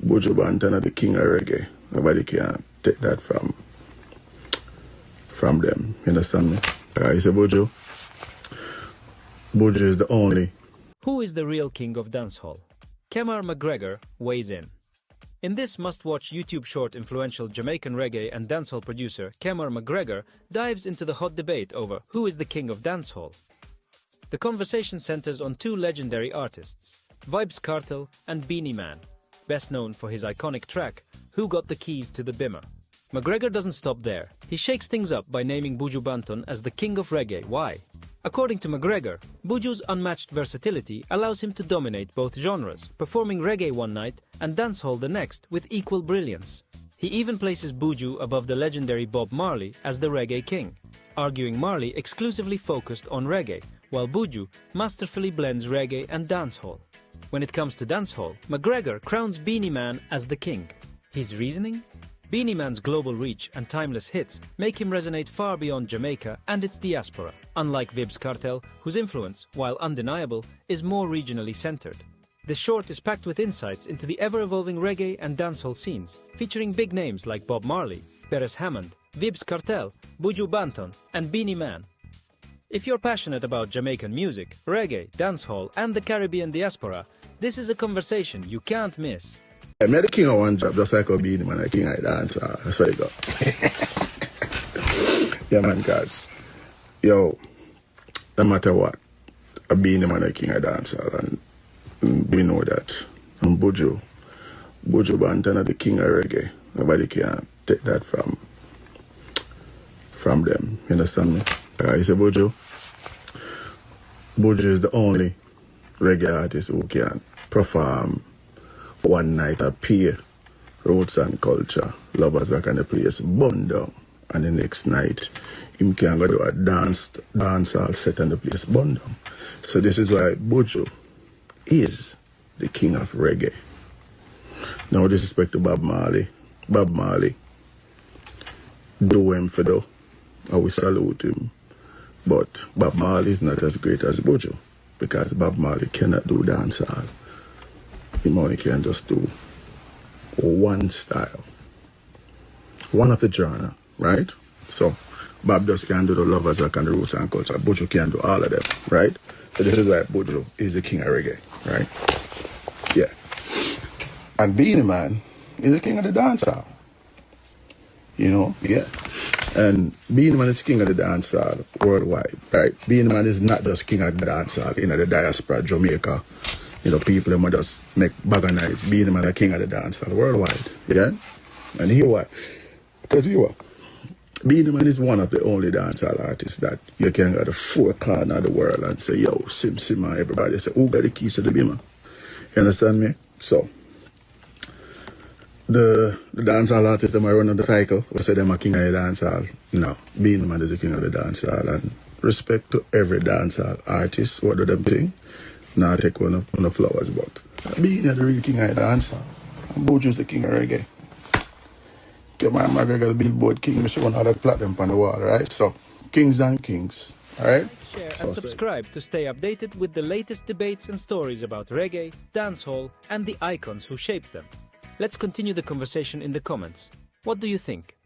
Buju Banton are the king of reggae. Nobody can take that from them. You understand me? You say Buju? Buju is the only. Who is the real king of dancehall? Kemar McGregor weighs in. In this must-watch YouTube short, influential Jamaican reggae and dancehall producer Kemar McGregor dives into the hot debate over who is the king of dancehall. The conversation centers on two legendary artists, Vybz Kartel and Beenie Man, best known for his iconic track, Who Got the Keys to the Bimmer. McGregor doesn't stop there. He shakes things up by naming Buju Banton as the king of reggae. Why? According to McGregor, Buju's unmatched versatility allows him to dominate both genres, performing reggae one night and dancehall the next with equal brilliance. He even places Buju above the legendary Bob Marley as the reggae king, arguing Marley exclusively focused on reggae, while Buju masterfully blends reggae and dancehall. When it comes to dancehall, McGregor crowns Beenie Man as the king. His reasoning? Beenie Man's global reach and timeless hits make him resonate far beyond Jamaica and its diaspora, unlike Vybz Kartel, whose influence, while undeniable, is more regionally centered. This short is packed with insights into the ever-evolving reggae and dancehall scenes, featuring big names like Bob Marley, Beres Hammond, Vybz Kartel, Buju Banton, and Beenie Man. If you're passionate about Jamaican music, reggae, dancehall, and the Caribbean diaspora, this is a conversation you can't miss. I'm the king of one job, just like a Beenie Man, the king of dance. That's how you go. Yeah, man, guys. Yo, no matter what, a Beenie Man, the king of dance, and we know that. And Buju Banton are the king of reggae. Nobody can take that from them. You understand me? You say Buju? Buju is the only reggae artist who can perform one night appear, roots and culture, lovers back in the place, burn down, and the next night him can go to a dancehall set in the place, burn down. So this is why Buju is the king of reggae. No disrespect to Bob Marley. Bob Marley, do him for though, and we salute him. But Bob Marley is not as great as Buju, because Bob Marley cannot do dancehall. He only can just do one style, one of the genre, right? So Bob just can do the lovers rock and the roots and culture. Buju can do all of them, right? So this is why Buju is the king of reggae, right? Yeah. And Beenie Man is the king of the dancehall. You know, yeah. And Beenie Man is king of the dancehall worldwide, right? Beenie Man is not just king of the dancehall in the diaspora, Jamaica. You know, people that just make bag of nights. Beenie Man, the king of the dancehall worldwide, yeah? And here why? Because you are. Beenie Man is one of the only dancehall artists that you can go to the four corners of the world and say, yo, Sim, and everybody say, who got the keys to the Bimmer? You understand me? So, the dancehall artists that might run on the title, we say them are king of the dancehall. No, Beenie Man is the king of the dancehall. And respect to every dancehall artist, what do them think? Now take one of the flowers, but Beenie is the real king of the dancehall. And Buju is the king of reggae. Kemar McGregor, the Billboard king, we show another platinum on the wall, right? So, kings and kings, alright? Share and subscribe to stay updated with the latest debates and stories about reggae, dancehall, and the icons who shaped them. Let's continue the conversation in the comments. What do you think?